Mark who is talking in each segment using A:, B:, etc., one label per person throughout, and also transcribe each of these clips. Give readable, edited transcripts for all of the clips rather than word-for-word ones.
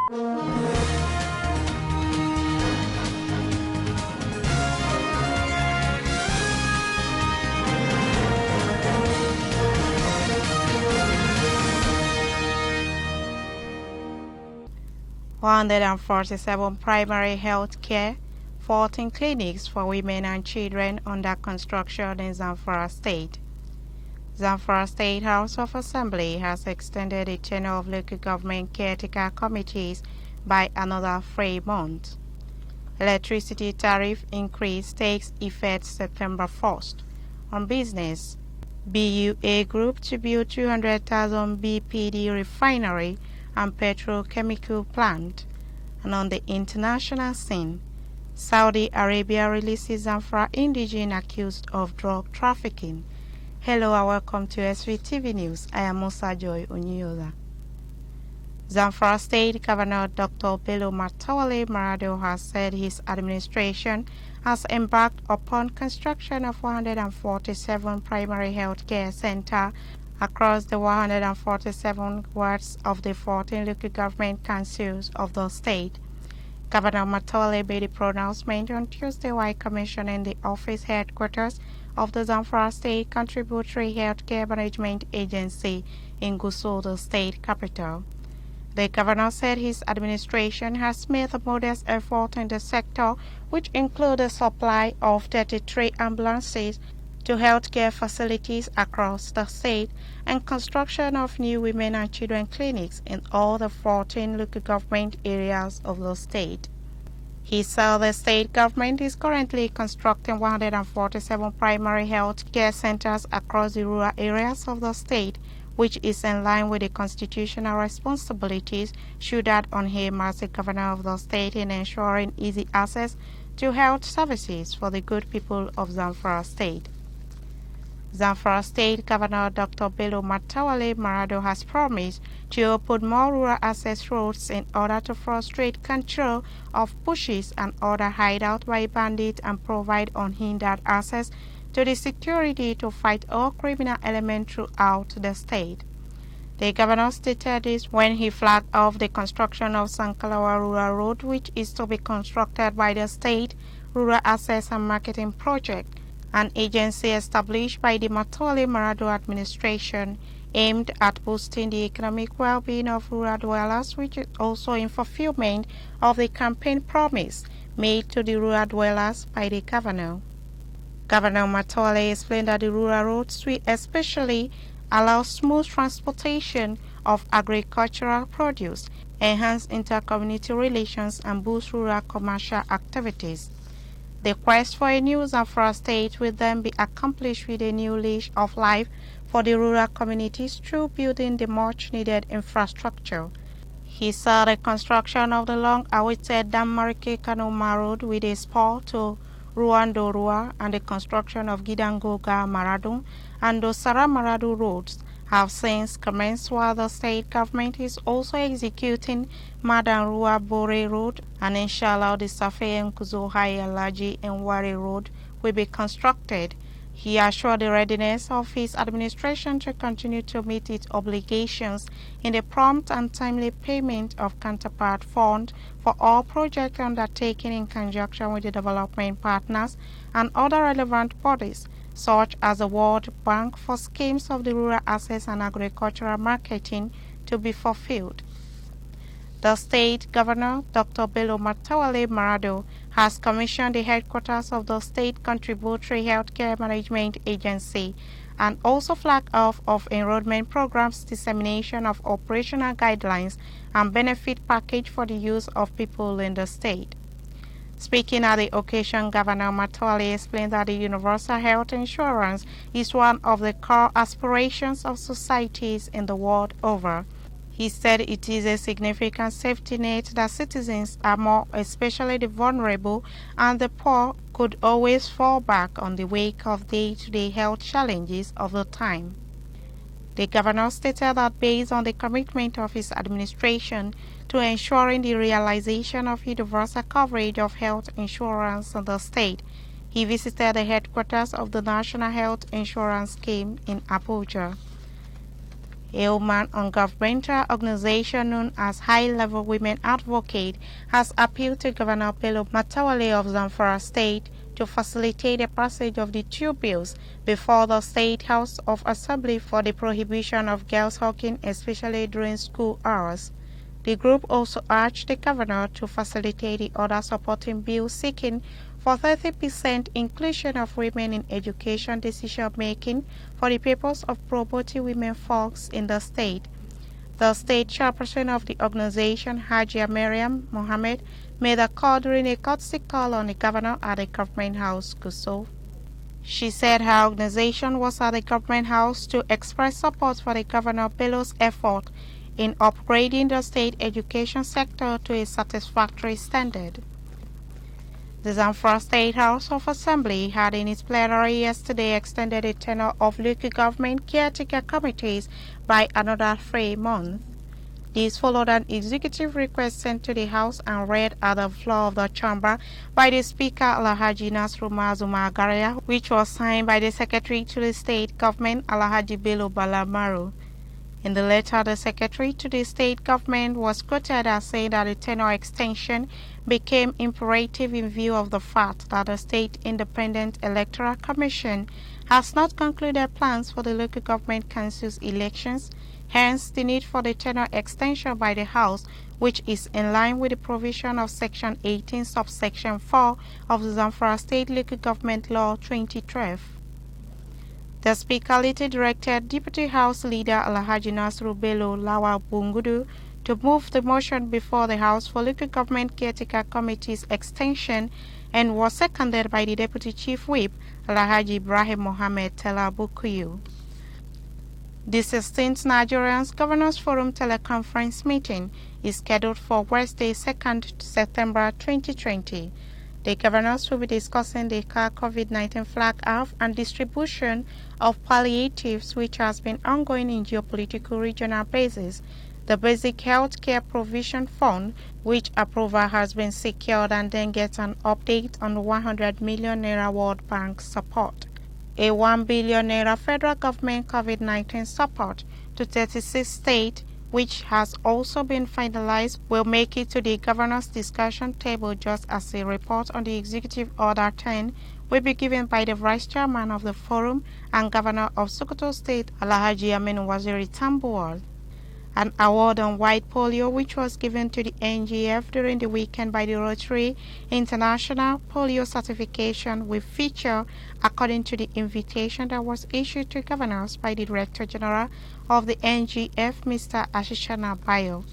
A: 147 primary health care, 14 clinics for women and children under construction in Zamfara State. Zamfara State House of Assembly has extended the tenure of local government caretaker committees by another 3 months. Electricity tariff increase takes effect September 1st. On business, BUA Group to build 200,000 BPD refinery and petrochemical plant. And on the international scene, Saudi Arabia releases Zamfara indigene accused of drug trafficking. Hello and welcome to Svtv News. I am Musa Joy Onyola. Zamfara State Governor Dr. Bello Matawale Marado has said his administration has embarked upon construction of 147 primary health care centers across the 147 wards of the 14 local government councils of the state. Governor Matawale made the pronouncement on Tuesday while commissioning the office headquarters of the Zamfara State Contributory Healthcare Management Agency in Gusau, the state capital. The governor said his administration has made a modest effort in the sector, which include the supply of 33 ambulances to healthcare facilities across the state and construction of new women and children clinics in all the 14 local government areas of the state. He said the state government is currently constructing 147 primary health care centers across the rural areas of the state, which is in line with the constitutional responsibilities shouldered on him as the governor of the state in ensuring easy access to health services for the good people of Zamfara State. Zamfara State Governor Dr. Bello Matawale Marado has promised to open more rural access roads in order to frustrate control of bushes and other hideouts by bandits and provide unhindered access to the security to fight all criminal elements throughout the state. The governor stated this when he flagged off the construction of Sankalawa Rural Road, which is to be constructed by the State Rural Access and Marketing Project, an agency established by the Matawale Marado administration aimed at boosting the economic well-being of rural dwellers, which is also in fulfillment of the campaign promise made to the rural dwellers by the governor. Governor Matawale explained that the rural roads will especially allow smooth transportation of agricultural produce, enhance inter-community relations, and boost rural commercial activities. The quest for a new Zamfara state will then be accomplished with a new lease of life for the rural communities through building the much-needed infrastructure. He saw the construction of the long-awaited Damarike Kanoma Road with a spur to Ruandorua and the construction of Gidangoga Maradun and Dosara Maradu roads have since commenced, while the state government is also executing Madanrua Bore Road, and inshallah the Safe and Kuzohai Alaji and Wari Road will be constructed. He assured the readiness of his administration to continue to meet its obligations in the prompt and timely payment of counterpart funds for all projects undertaken in conjunction with the development partners and other relevant bodies, such as the World Bank, for schemes of the rural access and agricultural marketing to be fulfilled. The state governor, Dr. Bello Matawale Marado, has commissioned the headquarters of the State Contributory Healthcare Management Agency and also flagged off of enrollment programs, dissemination of operational guidelines, and benefit package for the use of people in the state. Speaking at the occasion, Governor Matawale explained that the universal health insurance is one of the core aspirations of societies in the world over. He said it is a significant safety net that citizens are more, especially the vulnerable and the poor, could always fall back on the wake of day-to-day health challenges of the time. The governor stated that based on the commitment of his administration to ensuring the realization of universal coverage of health insurance in the state, he visited the headquarters of the National Health Insurance Scheme in Abuja. A woman non-governmental organization known as High Level Women Advocate has appealed to Governor Bello Matawalle of Zamfara State to facilitate the passage of the two bills before the State House of Assembly for the prohibition of girls hawking, especially during school hours. The group also urged the governor to facilitate the other supporting bill seeking for 30% inclusion of women in education decision-making for the purpose of promoting women folks in the state. The state chairperson of the organization, Hajia Mariam Mohammed, made a call during a courtesy call on the governor at the government house, Gusau. She said her organization was at the government house to express support for the Governor Bello's effort in upgrading the state education sector to a satisfactory standard. The Zamfara State House of Assembly had in its plenary yesterday extended the tenure of local government caretaker committees by another 3 months. This followed an executive request sent to the House and read at the floor of the chamber by the Speaker Alhaji Nasru Mazuma Garia, which was signed by the Secretary to the State Government Alhaji Bello Balamaru. In the letter, the Secretary to the State Government was quoted as saying that the tenure extension became imperative in view of the fact that the State Independent Electoral Commission has not concluded plans for the local government council's elections, hence the need for the tenure extension by the House, which is in line with the provision of Section 18, subsection 4 of the Zamfara State Local Government Law 2012. The Speaker later directed Deputy House Leader Alhaji Nasru Bello Lawal Bungudu to move the motion before the House for Local Government Caretaker Committee's extension and was seconded by the Deputy Chief Whip Alhaji Ibrahim Mohammed Telabukuyu. The 16th Nigerian Governors Forum teleconference meeting is scheduled for Wednesday, 2nd September 2020. The governors will be discussing the COVID-19 flag off and distribution of palliatives, which has been ongoing in geopolitical regional basis, the Basic Health Care Provision Fund, which approval has been secured, and then get an update on 100 million naira World Bank support. A 1 billion naira federal government COVID-19 support to 36 states, which has also been finalized, will make it to the governor's discussion table, just as a report on the Executive Order 10 will be given by the Vice Chairman of the Forum and Governor of Sokoto State, Alhaji Aminu Waziri Tambuwal. An award on white polio, which was given to the NGF during the weekend by the Rotary International Polio Certification, will feature according to the invitation that was issued to governors by the Director General of the NGF, Mr. Ashishana Bayo.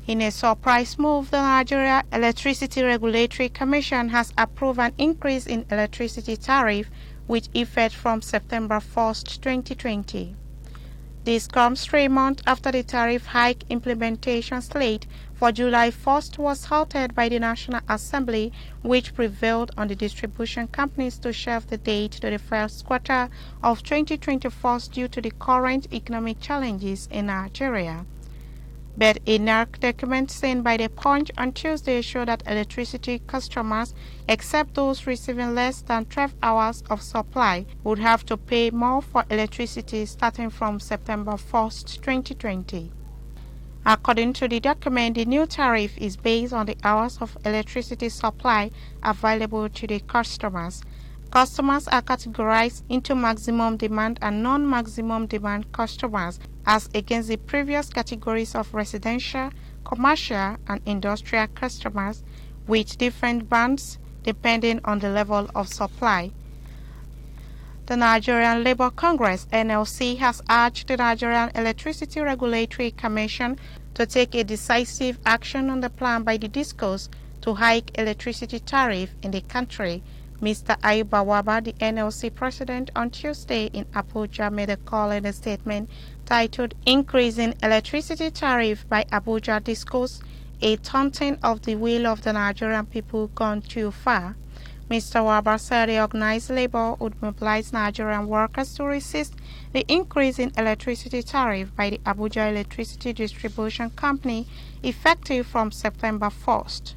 A: In a surprise move, the Nigeria Electricity Regulatory Commission has approved an increase in electricity tariff with effect from September 1st, 2020. This comes 3 months after the tariff hike implementation slate for July 1st was halted by the National Assembly, which prevailed on the distribution companies to shelve the date to the first quarter of 2024 due to the current economic challenges in Nigeria. But a NERC document sent by the Punch on Tuesday showed that electricity customers, except those receiving less than 12 hours of supply, would have to pay more for electricity starting from September 1st, 2020. According to the document, the new tariff is based on the hours of electricity supply available to the customers. Customers are categorized into maximum demand and non-maximum demand customers, as against the previous categories of residential, commercial, and industrial customers, with different bands depending on the level of supply. The Nigerian Labour Congress (NLC) has urged the Nigerian Electricity Regulatory Commission to take a decisive action on the plan by the DISCOs to hike electricity tariff in the country. Mr. Ayuba Waba, the NLC president, on Tuesday in Abuja made a call in a statement titled "Increasing Electricity Tariff by Abuja Discos, a taunting of the will of the Nigerian people gone too far." Mr. Waba said the organized labor would mobilize Nigerian workers to resist the increase in electricity tariff by the Abuja Electricity Distribution Company effective from September 1st.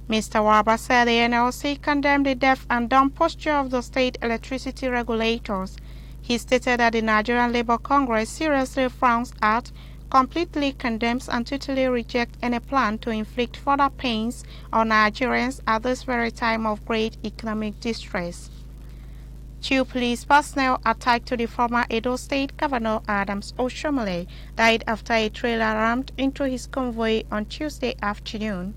A: Mr. Waba said the NLC condemned the deaf and dumb posture of the state electricity regulators. He stated that the Nigerian Labour Congress seriously frowns at, completely condemns and totally rejects any plan to inflict further pains on Nigerians at this very time of great economic distress. Two police personnel attached to the former Edo State Governor Adams Oshomole died after a trailer rammed into his convoy on Tuesday afternoon.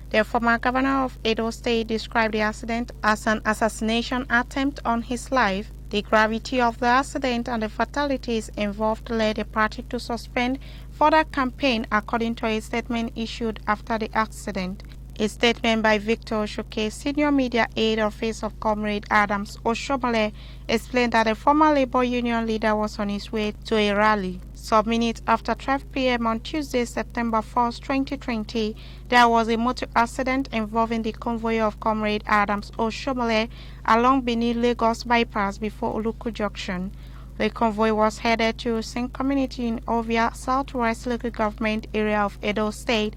A: The former governor of Edo State described the accident as an assassination attempt on his life. The gravity of the accident and the fatalities involved led the party to suspend further campaign, according to a statement issued after the accident. A statement by Victor Oshoke, senior media aide office of Comrade Adams Oshomole, explained that the former labor union leader was on his way to a rally. Some minutes after 12 p.m. on Tuesday, September 1, 2020, there was a motor accident involving the convoy of Comrade Adams Oshomole along Benin-Lagos bypass before Oluku Junction. The convoy was headed to Sing community in Ovia, southwest local government area of Edo State,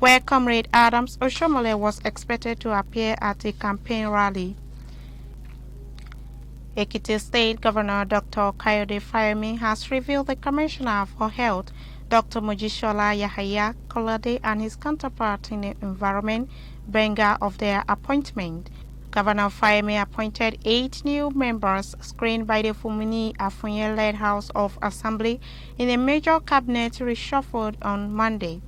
A: where Comrade Adams Oshomole was expected to appear at a campaign rally. Ekiti State Governor Dr. Kayode Fayemi has revealed the Commissioner for Health, Dr. Mojisola Yahaya Kolade, and his counterpart in the Environment, Benga, of their appointment. Governor Fayemi appointed 8 new members screened by the Fumini Afunye-led House of Assembly in a major cabinet reshuffle on Monday.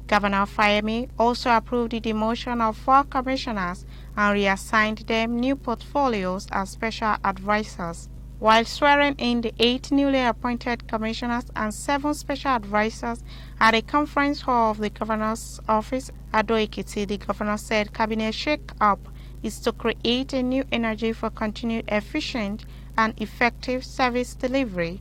A: Governor Fayemi also approved the demotion of 4 commissioners and reassigned them new portfolios as special advisors, while swearing in the 8 newly appointed commissioners and 7 special advisors at a conference hall of the governor's office, Ado-Ekiti. The governor said cabinet shake-up is to create a new energy for continued efficient and effective service delivery.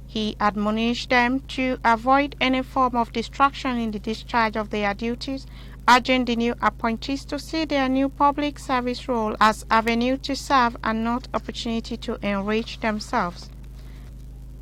A: He admonished them to avoid any form of distraction in the discharge of their duties, urging the new appointees to see their new public service role as avenue to serve and not opportunity to enrich themselves.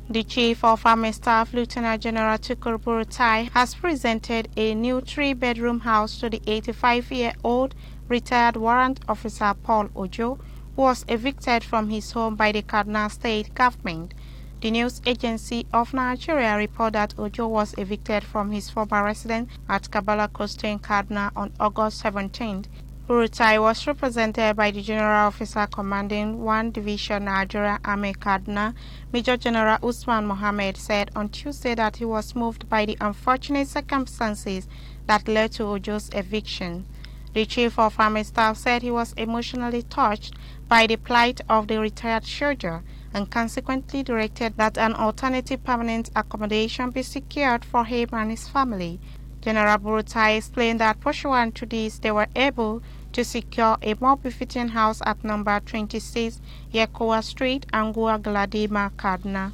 A: The Chief of Army Staff, Lieutenant General Tukur Buratai, has presented a new 3-bedroom house to the 85-year-old retired warrant officer Paul Ojo, who was evicted from his home by the Kaduna State government. The news agency of Nigeria reported that Ojo was evicted from his former residence at Kabbalah Coast in Kaduna on August 17th. Buratai was represented by the General Officer Commanding 1 Division Nigeria Army Kaduna, Major General Usman Mohammed, said on Tuesday that he was moved by the unfortunate circumstances that led to Ojo's eviction. The Chief of Army Staff said he was emotionally touched by the plight of the retired soldier and consequently directed that an alternative permanent accommodation be secured for him and his family. General Buratai explained that pursuant to this, they were able to secure a more befitting house at number 26 Yekowa Street, Angua Galadima, Kaduna.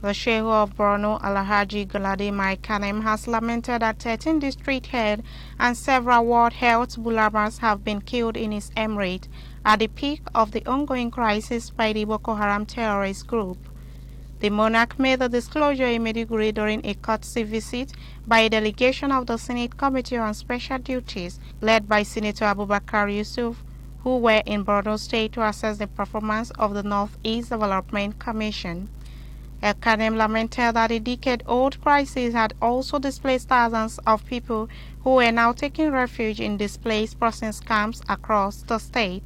A: The Sheikh of Borno, Alhaji Galadima Kanem, has lamented that 13 district heads and several World Health Bulamas have been killed in his emirate at the peak of the ongoing crisis by the Boko Haram terrorist group. The monarch made the disclosure in Maiduguri during a courtesy visit by a delegation of the Senate Committee on Special Duties, led by Senator Abubakar Yusuf, who were in Borno State to assess the performance of the Northeast Development Commission. El-Kanem lamented that a decade-old crisis had also displaced thousands of people who were now taking refuge in displaced persons camps across the state.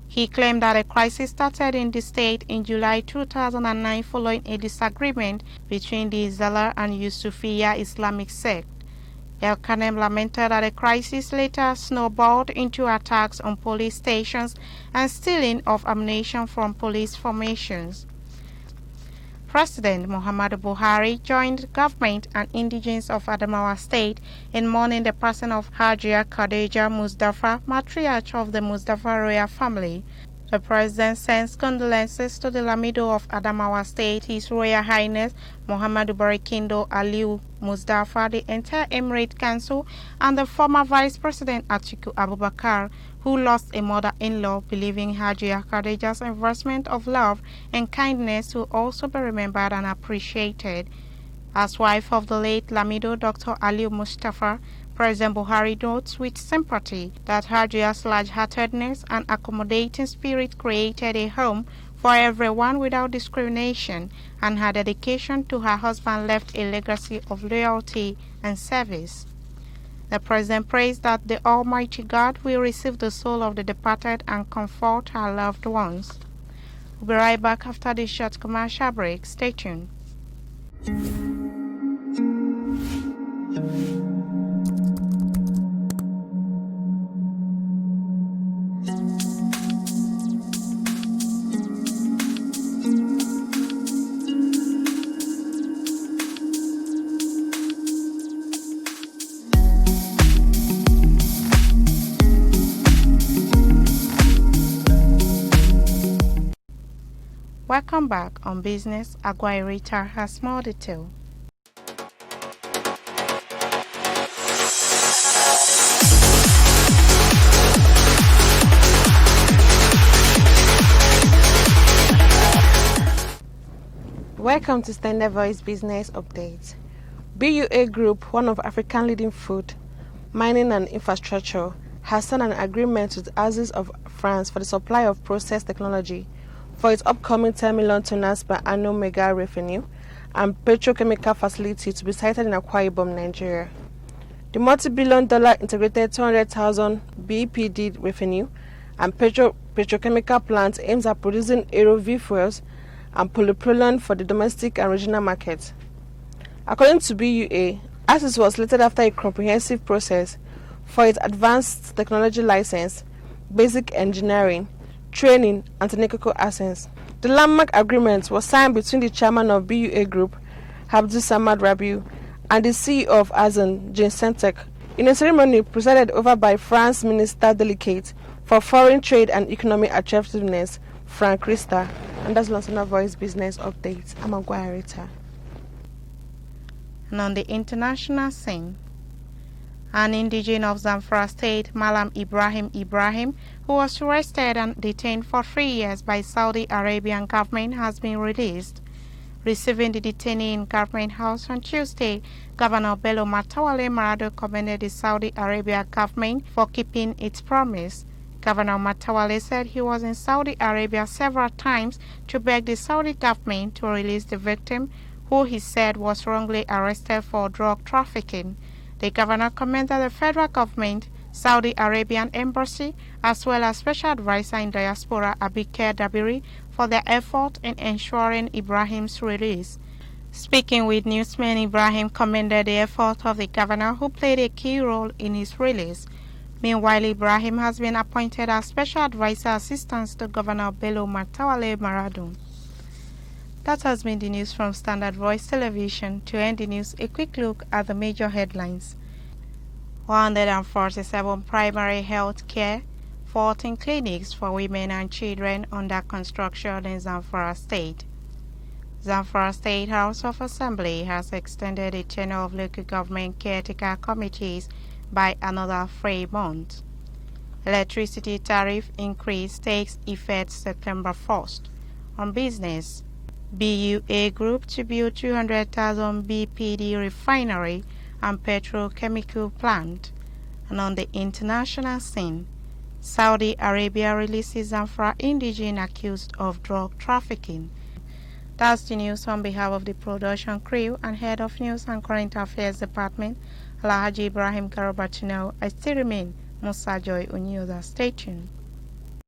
A: He claimed that a crisis started in the state in July 2009 following a disagreement between the Izala and Yusufiya Islamic sect. El-Kanem lamented that the crisis later snowballed into attacks on police stations and stealing of ammunition from police formations. President Muhammadu Buhari joined government and indigents of Adamawa State in mourning the passing of Hajia Khadija Mustafa, matriarch of the Mustafa royal family. The president sends condolences to the Lamido of Adamawa State, His Royal Highness Muhammadu Barikindo Aliu Mustafa, the entire Emirate Council, and the former Vice President Atiku Abubakar, who lost a mother-in-law, believing Hajia Khadija's investment of love and kindness will also be remembered and appreciated. As wife of the late Lamido Dr. Aliu Mustafa, President Buhari notes with sympathy that Hajia's large-heartedness and accommodating spirit created a home for everyone without discrimination, and her dedication to her husband left a legacy of loyalty and service. The President prays that the Almighty God will receive the soul of the departed and comfort her loved ones. We'll be right back after this short commercial break. Stay tuned. Welcome back on Business. Aguirre has more detail.
B: Welcome to Svtv Business Update. BUA Group, one of Africa's leading food, mining and infrastructure, has signed an agreement with Aziz of France for the supply of process technology for its upcoming 10 million tonnes per annum mega refinery and petrochemical facility to be sited in Akwa Ibom, Nigeria. The multi-billion-dollar integrated 200,000 BPD refinery and petrochemical plant aims at producing aero-V fuels and polypropylene for the domestic and regional market. According to BUA, Aziz was selected after a comprehensive process for its advanced technology license, basic engineering, training, and technical assets. The landmark agreement was signed between the chairman of BUA Group, Abdul Samad Rabiu, and the CEO of Azan, Jane Sentek, in a ceremony presided over by France Minister Delegate for Foreign Trade and Economic Attractiveness, Frank Rista. And that's Lansana Voice Business Update. I'm Aguirre.
A: And on the international scene, an indigene of Zamfara State, Malam Ibrahim, who was arrested and detained for 3 years by Saudi Arabian government, has been released. Receiving the detainee in Government House on Tuesday, Governor Bello Matawalle Marado commended the Saudi Arabia government for keeping its promise. Governor Matawalle said he was in Saudi Arabia several times to beg the Saudi government to release the victim, who he said was wrongly arrested for drug trafficking. The governor commended the federal government, Saudi Arabian embassy, as well as Special Advisor in Diaspora Abike Dabiri for their effort in ensuring Ibrahim's release. Speaking with newsmen, Ibrahim commended the effort of the governor, who played a key role in his release. Meanwhile, Ibrahim has been appointed as Special Advisor Assistant to Governor Bello Matawalle Marado. That has been the news from Standard Voice Television. To end the news, a quick look at the major headlines. 147 primary health care, 14 clinics for women and children under construction in Zamfara State. Zamfara State House of Assembly has extended the tenure of local government caretaker committees by another 3 months. Electricity tariff increase takes effect September 1st. On business, BUA Group to build 200,000 BPD refinery and petrochemical plant. And on the international scene, Saudi Arabia releases Zamfara indigene accused of drug trafficking. That's the news on behalf of the production crew and head of News and Current Affairs Department, Alhaji Ibrahim Garabatino. I still remain Musa Joy Unyoda. Stay tuned.